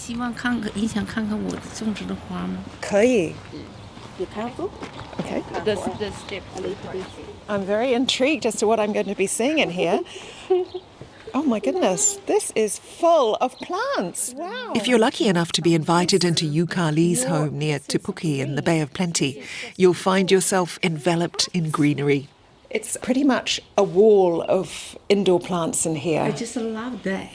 希望你想看看我种植的花吗？可以. Be careful. Okay. The step a little bit. I'm very intrigued as to what I'm going to be seeing in here. Oh my goodness, this is full of plants. Wow. If you're lucky enough to be invited into Yuka Lee's home near Te Puke in the Bay of Plenty, you'll find yourself enveloped in greenery. It's pretty much a wall of indoor plants in here. I just love that.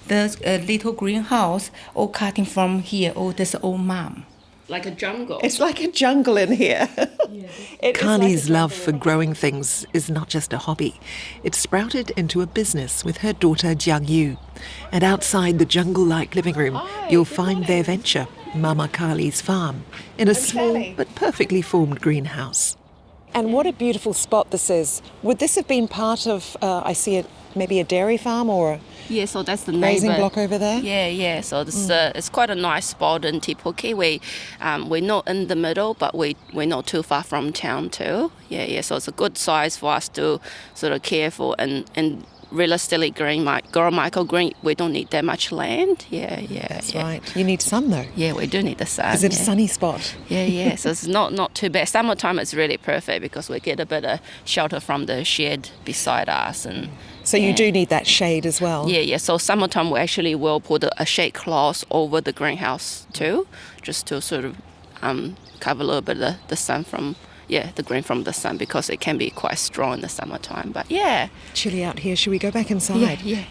There's a little greenhouse all cutting from here. Oh, there's old mom. Like a jungle. It's like a jungle in here. Carly's love for growing things is not just a hobby. It's sprouted into a business with her daughter Jiang Yu. And outside the jungle-like living room, you'll find their venture, Mama Carly's farm, in a small but perfectly formed greenhouse. And what a beautiful spot this is. Would this have been part of, I see it, maybe a dairy farm or Yeah, so that's the grazing neighbor. block over there? Yeah. So this, it's quite a nice spot in Te Puke. We're not in the middle, but we're not too far from town too. Yeah. So it's a good size for us to sort of care for and realistically grow microgreen. We don't need that much land. Yeah. That's right. You need sun though. Yeah, we do need the sun. Is it a sunny spot? Yeah. So it's not too bad. Summertime it's really perfect because we get a bit of shelter from the shed beside us and. So you do need that shade as well? Yeah. So summertime we actually will put a shade cloth over the greenhouse too, just to sort of cover a little bit of the sun from, the green from the sun because it can be quite strong in the summertime. But yeah. Chilly out here. Should we go back inside? Yeah.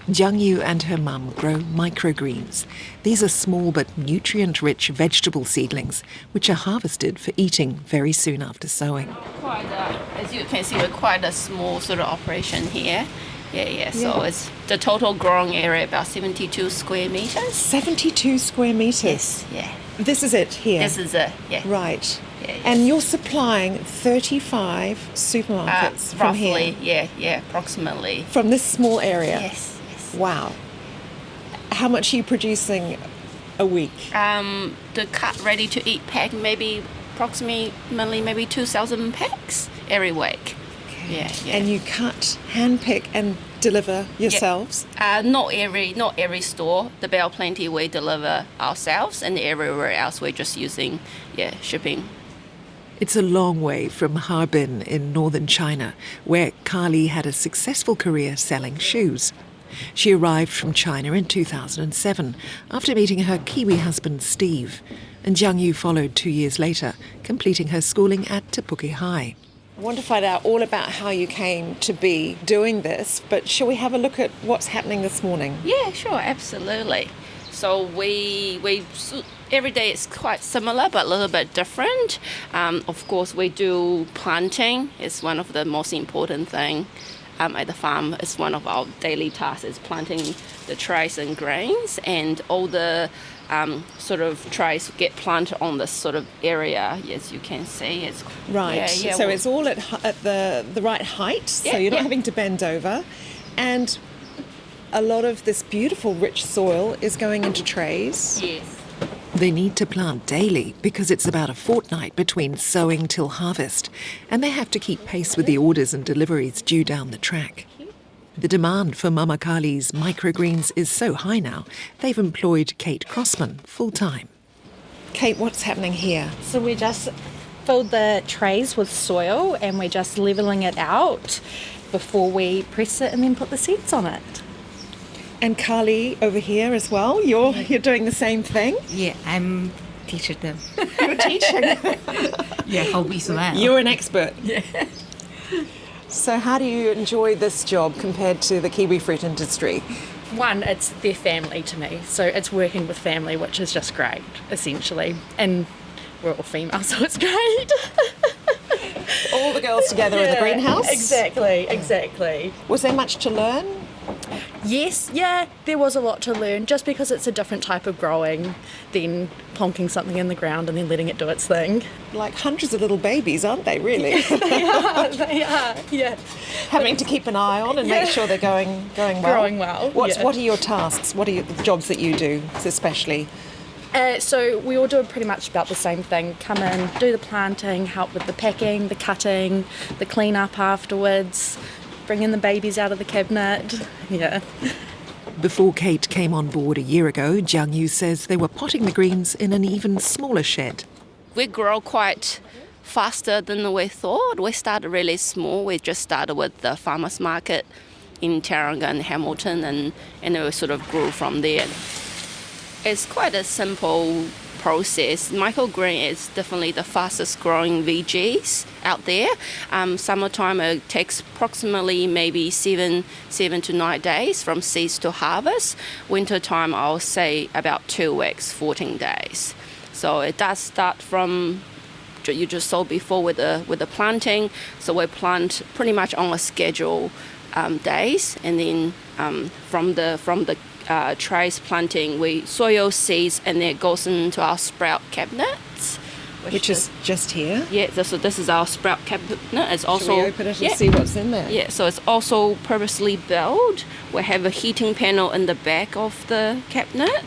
Jiang Yu and her mum grow microgreens. These are small but nutrient-rich vegetable seedlings which are harvested for eating very soon after sowing. As you can see, we're quite a small sort of operation here. Yeah. So it's the total growing area about 72 square meters. 72 square meters? Yes, yeah. This is it here? This is it, yeah. Right. Yeah. And you're supplying 35 supermarkets from roughly, here? Yeah, approximately. From this small area? Yes. Wow. How much are you producing a week? The cut ready to eat pack approximately 2,000 packs every week. Okay. Yeah. And you cut, hand pick and deliver yourselves? Not every store. The Bay of Plenty we deliver ourselves, and everywhere else we're just using shipping. It's a long way from Harbin in northern China, where Carly had a successful career selling shoes. She arrived from China in 2007 after meeting her Kiwi husband Steve, and Jiang Yu followed 2 years later, completing her schooling at Te Puke High. I want to find out all about how you came to be doing this, but shall we have a look at what's happening this morning? Yeah, sure, absolutely. So we every day it's quite similar but a little bit different. Of course, we do planting. It's one of the most important things at the farm. It's one of our daily tasks is planting the trays and grains, and all the sort of trays get planted on this sort of area, as you can see. It's right. So it's all at the right height, so you're not having to bend over, and a lot of this beautiful rich soil is going into trays. Yes. They need to plant daily because it's about a fortnight between sowing till harvest, and they have to keep pace with the orders and deliveries due down the track. The demand for Mama Carly's microgreens is so high now, they've employed Kate Crossman full-time. Kate, what's happening here? So we just filled the trays with soil and we're just levelling it out before we press it and then put the seeds on it. And Carly over here as well, you're doing the same thing? Yeah, I'm teaching them. You're teaching? Yeah, hobby as well. You're an expert. Yeah. So how do you enjoy this job compared to the kiwi fruit industry? One, it's their family to me, so it's working with family, which is just great, essentially. And we're all female, so it's great. All the girls together in the greenhouse? Exactly. Was there much to learn? Yes, there was a lot to learn, just because it's a different type of growing than plonking something in the ground and then letting it do its thing. Like hundreds of little babies, aren't they, really? They are, yeah. Having to keep an eye on and make sure they're going well. Growing well, What are your tasks? What are the jobs that you do, especially? So we all do pretty much about the same thing. Come in, do the planting, help with the packing, the cutting, the clean up afterwards, bringing the babies out of the cabinet. Yeah. Before Kate came on board a year ago, Jiang Yu says they were potting the greens in an even smaller shed. We grow quite faster than we thought. We started really small. We just started with the farmers market in Taronga and Hamilton, and we sort of grew from there. It's quite a simple process. Microgreen is definitely the fastest growing veggies out there. Summertime it takes approximately maybe 7 to 9 days from seeds to harvest. Wintertime I'll say about 2 weeks, 14 days. So it does start from you just saw before with the planting. So we plant pretty much on a schedule days, and then from the trays planting, we soil seeds, and then it goes into our sprout cabinets, Which is just here. Yeah. So this is our sprout cabinet. It's also Shall we open it and see what's in there? Yeah. So it's also purposely built. We have a heating panel in the back of the cabinet,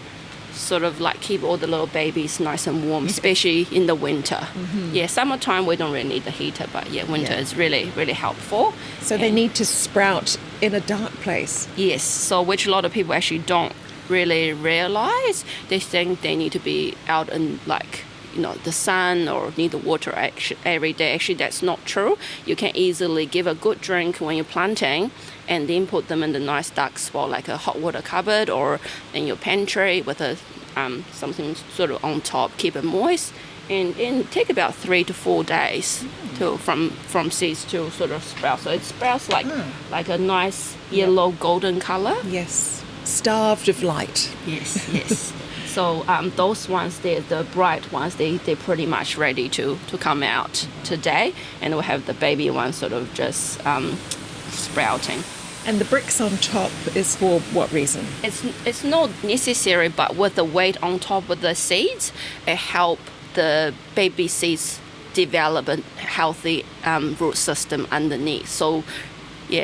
sort of like keep all the little babies nice and warm, especially in the winter. Mm-hmm. Yeah, summertime we don't really need the heater, but winter is really, really helpful. So they need to sprout in a dark place. Yes, so which a lot of people actually don't really realize. They think they need to be out in the sun or need the water every day. Actually, that's not true. You can easily give a good drink when you're planting, and then put them in the nice dark spot like a hot water cupboard or in your pantry with a something sort of on top, keep it moist, and take about 3 to 4 days from seeds to sort of sprout. So it sprouts like a nice yellow golden color. Yes, starved of light. Yes. So those ones, the bright ones, they're pretty much ready to come out today, and we'll have the baby ones sort of just sprouting. And the bricks on top is for what reason? It's not necessary, but with the weight on top of the seeds, it help the baby seeds develop a healthy root system underneath. So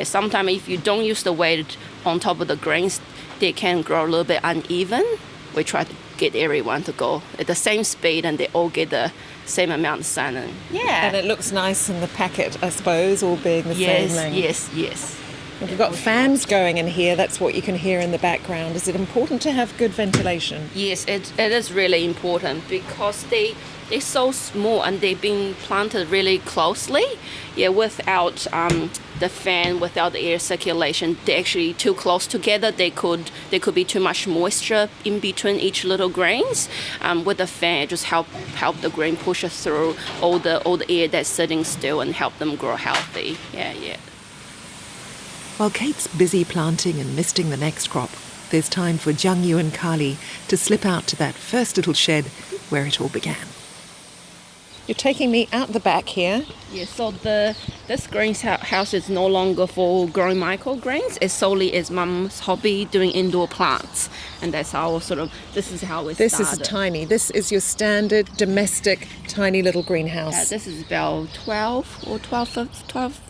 sometimes if you don't use the weight on top of the grains, they can grow a little bit uneven. We try to get everyone to go at the same speed, and they all get the same amount of sun. And it looks nice in the packet, I suppose, all being the same length. Yes. We've got fans going in here. That's what you can hear in the background. Is it important to have good ventilation? Yes, it is really important because they're so small and they've been planted really closely. Without the fan, without the air circulation, they're actually too close together. There could be too much moisture in between each little grains. With the fan, it just help the grain push through all the air that's sitting still and help them grow healthy. Yeah. While Kate's busy planting and misting the next crop, there's time for Jiang Yu and Carly to slip out to that first little shed where it all began. You're taking me out the back here. Yeah, so this greenhouse is no longer for growing microgreens. It's solely his mum's hobby, doing indoor plants. And that's how this is how we started. This is tiny. This is your standard domestic tiny little greenhouse. This is about 12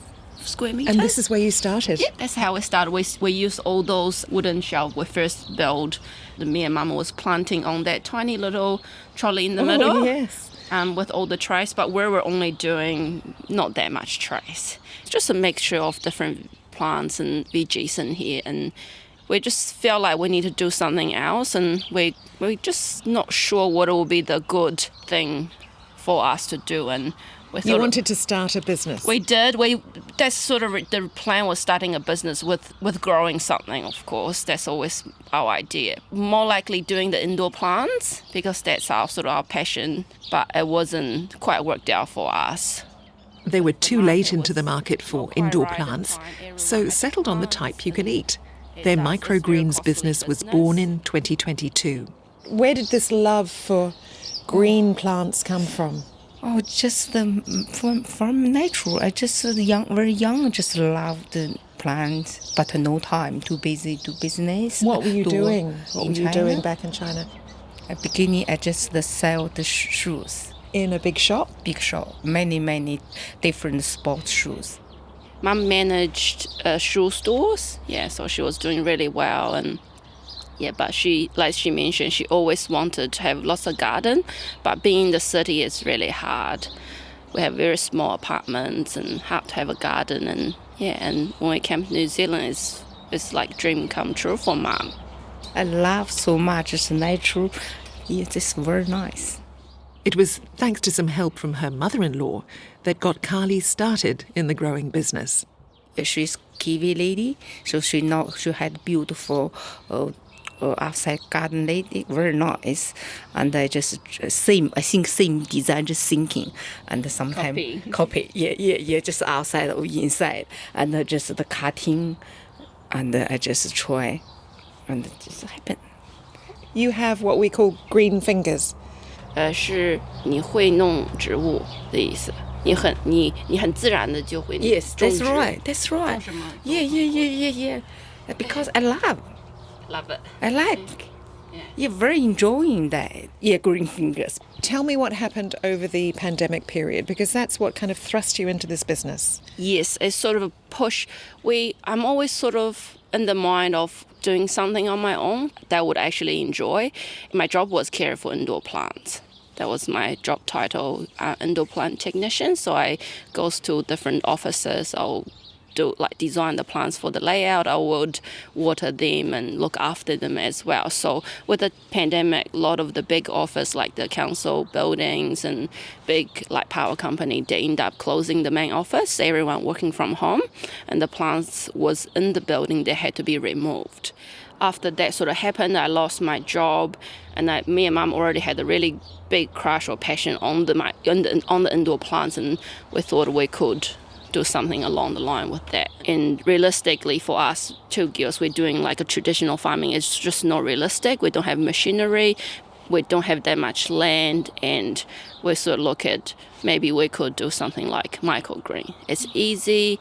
square meters. And this is where you started? Yeah, that's how we started. We used all those wooden shelves we first built. Me and Mama was planting on that tiny little trolley in the middle. Yes. With all the trays, but we were only doing not that much trays. It's just a mixture of different plants and veggies in here, and we just felt like we need to do something else, and we're just not sure what will be the good thing for us to do. And you wanted to start a business. We did. That's sort of the plan, was starting a business with growing something, of course. That's always our idea. More likely doing the indoor plants because that's our passion, but it wasn't quite worked out for us. They were too late into the market for indoor plants, so settled on the type you can eat. Their microgreens business was born in 2022. Where did this love for green plants come from? Oh, just from natural. I just very young, just loved the plants, but no time, too busy to business. What were you doing? What were you doing back in China? At the beginning, I just sell the shoes. In a big shop? Big shop, many different sports shoes. Mum managed shoe stores, so she was doing really well, and but she, like she mentioned, she always wanted to have lots of garden, but being in the city is really hard. We have very small apartments and hard to have a garden, and when we came to New Zealand, it's it's like dream come true for mom. I love so much. It's natural. It's just very nice. It was thanks to some help from her mother-in-law that got Carly started in the growing business. She's Kiwi lady, so she had beautiful outside garden lady, very nice, and I just same design, just thinking, and sometimes copy, yeah, just outside or inside, and just the cutting, and I just try, and it just happened. You have what we call green fingers. 是你会弄植物的意思。你很自然的就会 Yes, 种 that's 植 right. That's right. 种什么 Yeah. Because I love. Love it. I like. Yeah, very enjoying that. Yeah, green fingers. Tell me what happened over the pandemic period, because that's what kind of thrust you into this business. Yes, it's sort of a push. I'm always sort of in the mind of doing something on my own that I would actually enjoy. My job was care for indoor plants. That was my job title, indoor plant technician. So I goes to different offices. I'll do like design the plants for the layout. I would water them and look after them as well. So with the pandemic, a lot of the big office like the council buildings and big like power company, they end up closing the main office. Everyone working from home, and the plants was in the building. They had to be removed. After that sort of happened, I lost my job, and me and Mum already had a really big crush or passion on the indoor plants, and we thought we could do something along the line with that. And realistically, for us two girls, we're doing like a traditional farming. It's just not realistic. We don't have machinery. We don't have that much land, and we sort of look at maybe we could do something like microgreen. It's easy.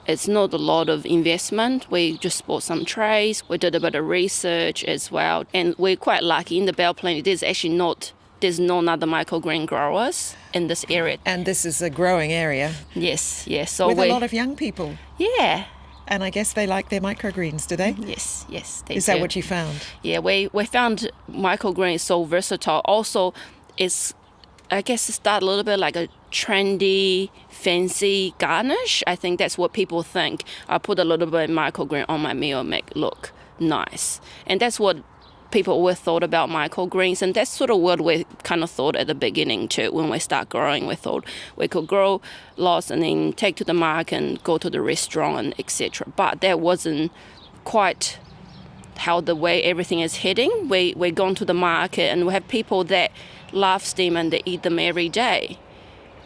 It's not a lot of investment. We just bought some trays. We did a bit of research as well, and we're quite lucky in the Bell Plain. There's no other microgreen growers in this area. And this is a growing area. Yes. So with a lot of young people. Yeah. And I guess they like their microgreens, do they? Yes. They Is do. that what you found? Yeah, we found microgreen so versatile. Also, I guess it started a little bit like a trendy, fancy garnish. I think that's what people think. I put a little bit of microgreen on my meal, make it look nice. And that's what people always thought about microgreens, and that's sort of what we kind of thought at the beginning too. When we start growing, we thought we could grow lots and then take to the market and go to the restaurant and etc. But that wasn't quite how the way everything is heading. We're going to the market, and we have people that love them and they eat them every day.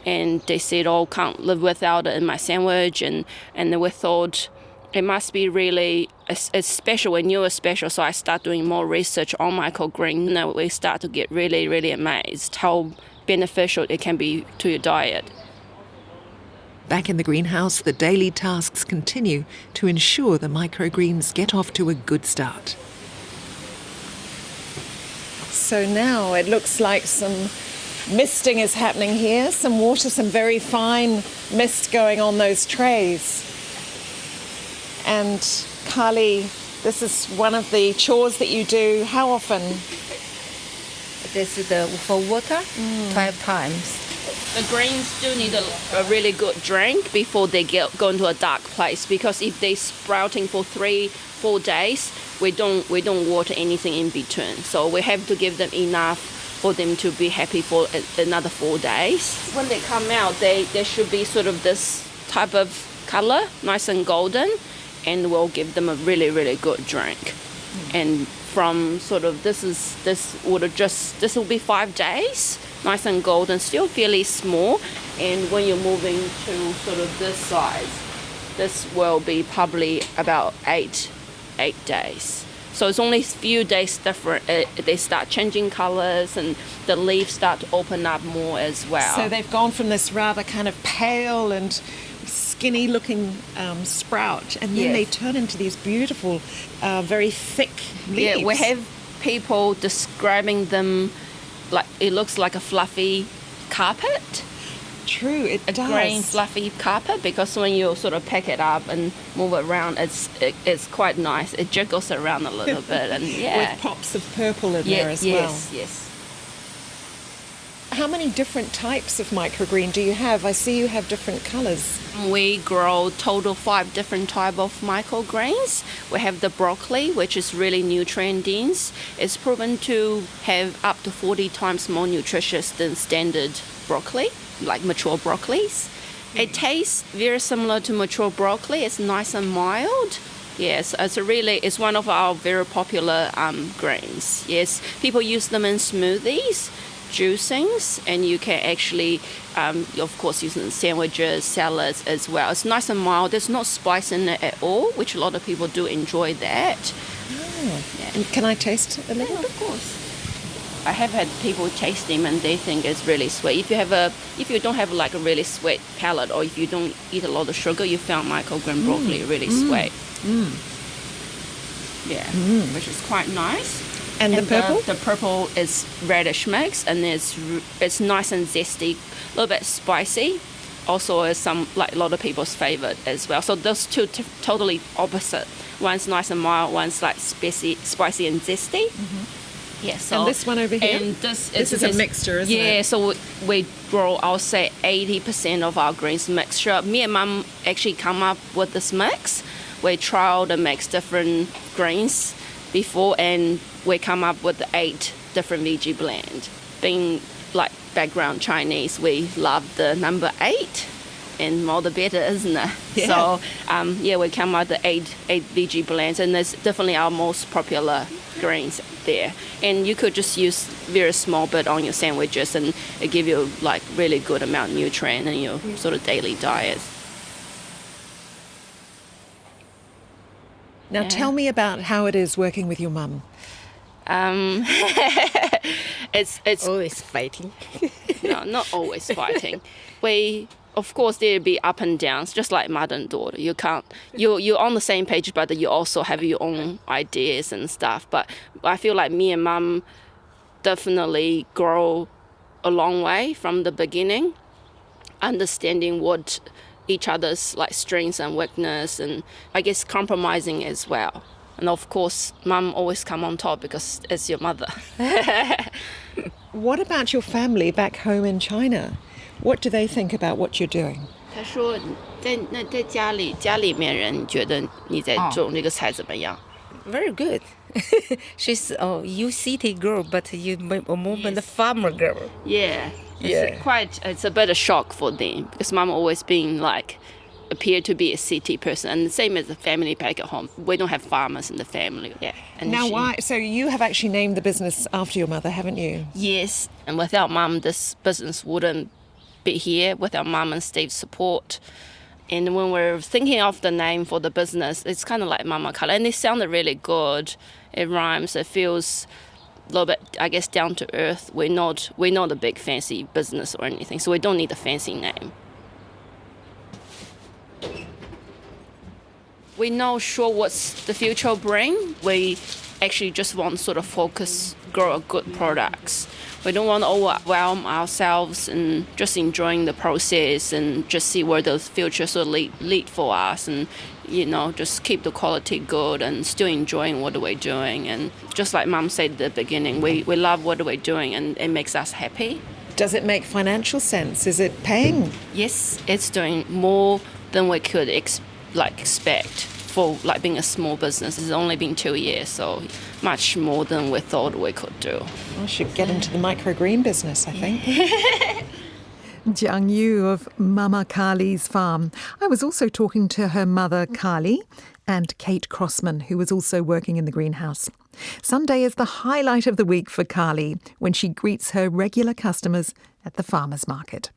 And they said, "Oh, can't live without it in my sandwich." And then we thought it must be really it's special. We knew it's special, so I started doing more research on microgreen. And we start to get really, really amazed how beneficial it can be to your diet. Back in the greenhouse, the daily tasks continue to ensure the microgreens get off to a good start. So now it looks like some misting is happening here, some water, some very fine mist going on those trays. And Carly, this is one of the chores that you do. How often? This is for water, 12 times. The greens do need a really good drink before they go into a dark place, because if they're sprouting for 3-4 days, we don't water anything in between. So we have to give them enough for them to be happy for another 4 days. When they come out, they should be sort of this type of color, nice and golden, and we'll give them a really, really good drink. And from sort of this will be 5 days, nice and golden, still fairly small. And when you're moving to sort of this size, this will be probably about 8 days. So it's only a few days different. They start changing colors and the leaves start to open up more as well. So they've gone from this rather kind of pale and skinny looking sprout, and then they turn into these beautiful, very thick leaves. Yeah, we have people describing them like it looks like a fluffy carpet. True, it does. Green fluffy carpet, because when you sort of pack it up and move it around, it's quite nice. It jiggles around a little bit, and with pops of purple in there as well. Yes. how many different types of microgreen do you have? I see you have different colours. We grow total 5 different type of microgreens. We have the broccoli, which is really nutrient dense. It's proven to have up to 40 times more nutritious than standard broccoli, like mature broccolis. It tastes very similar to mature broccoli. It's nice and mild. Yes, it's one of our very popular greens. Yes, people use them in smoothies, juicings, and you can actually, of course, use it in sandwiches, salads as well. It's nice and mild. There's no spice in it at all, which a lot of people do enjoy that. Oh. Yeah. And can I taste a little? Yeah, of course. I have had people taste them and they think it's really sweet. If you don't have like a really sweet palate, or if you don't eat a lot of sugar, you found microgreen broccoli really sweet. Yeah, which is quite nice. And the purple? The purple is radish mix, and it's nice and zesty, a little bit spicy. Also, is a lot of people's favorite as well. So those two totally opposite. One's nice and mild. One's like spicy and zesty. Yeah, so, and this one over here? And this is a mixture, isn't it? Yeah, so we grow, I'll say, 80% of our greens mixture. Me and Mum actually come up with this mix. We tried to mix different greens before, and we come up with 8 different veggie blend. Being like background Chinese, we love the number 8. And more the better, isn't it? Yeah. So, we come out the 8 veggie blends, and that's definitely our most popular greens there. And you could just use very small bit on your sandwiches, and it give you like really good amount of nutrient in your sort of daily diet. Now tell me about how it is working with your mum. It's Always fighting. no, not always fighting. Of course, there'll be up and downs, just like mother and daughter. You're on the same page, but you also have your own ideas and stuff. But I feel like me and Mum definitely grow a long way from the beginning, understanding what each other's like strengths and weakness, and I guess compromising as well. And of course, Mum always come on top because it's your mother. What about your family back home in China? What do they think about what you're doing? 他说在家里面人觉得你在种这个菜怎么样？ Very good. She's you city girl, but you a moment farmer girl. Yeah. Yeah. It's a bit of shock for them because Mum always been like appear to be a city person, and the same as the family back at home. We don't have farmers in the family. Yeah. And Now, why? So you have actually named the business after your mother, haven't you? Yes, and without Mum, this business wouldn't be here. Without Mum and Steve's support. And when we're thinking of the name for the business, it's kind of like Mama Color, and it sounded really good. It rhymes. It feels a little bit, I guess, down to earth. We're not a big fancy business or anything, so we don't need a fancy name. We're not sure what's the future will bring. We actually just want to sort of focus, grow good products. We don't want to overwhelm ourselves and just enjoying the process and just see where the future sort of lead for us, and just keep the quality good and still enjoying what we're doing. And just like Mum said at the beginning, we love what we're doing and it makes us happy. Does it make financial sense? Is it paying? Yes, it's doing more than we could expect for like being a small business. It's only been 2 years, so much more than we thought we could do. I should get into the microgreen business, I think. Jiang Yu of Mama Carly's farm. I was also talking to her mother, Carly, and Kate Crossman, who was also working in the greenhouse. Sunday is the highlight of the week for Carly when she greets her regular customers at the farmers market.